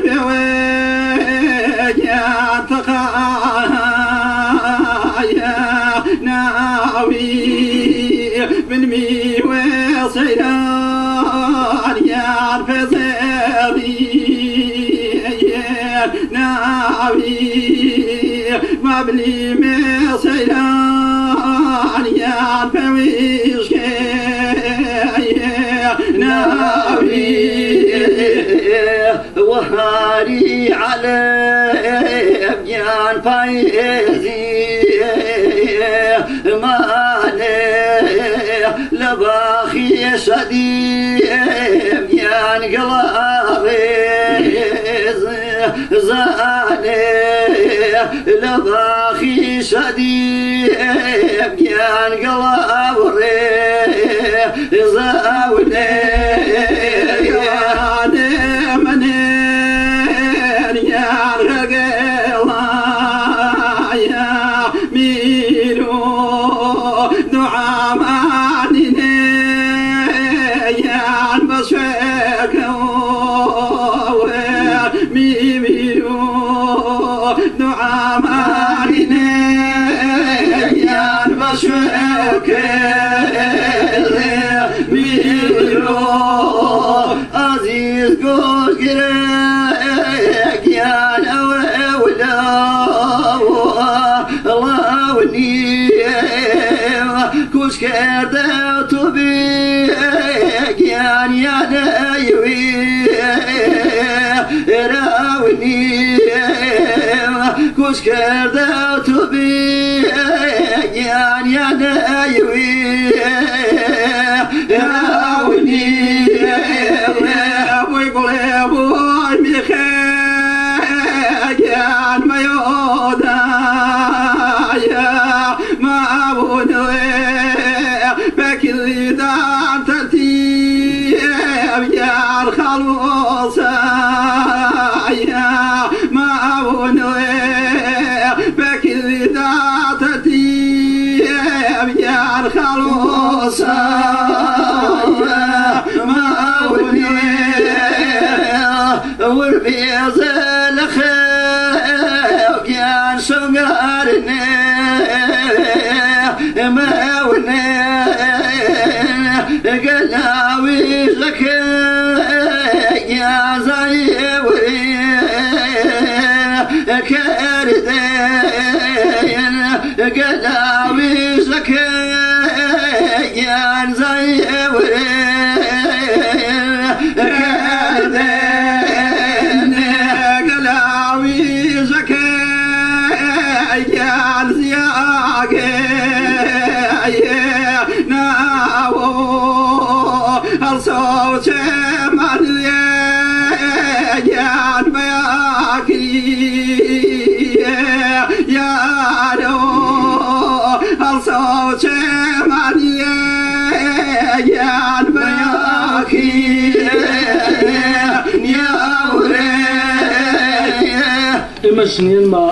بويا تقايا ناوي من مي وصيران يا فزاري ناوي مبلي مصيران يا فويش ناوي وهاري على ابيان فايزي مالي لباخي شدي ابيان قلابي زاني لباخي شدي ابيان قلابي زاوني عزيز قول قريك يا نولا الله ونيم كوش كردت بيك يا نيوي راونيم كوش كردت بيك يا نيوي والبيض الخير يا شنقرني ما وني قلاوي لك يا زيوري كردين قلاوي لك يا زيوري صوت مليان بياكي يا دو صوت مليان بياكي يا وري إما سنين ما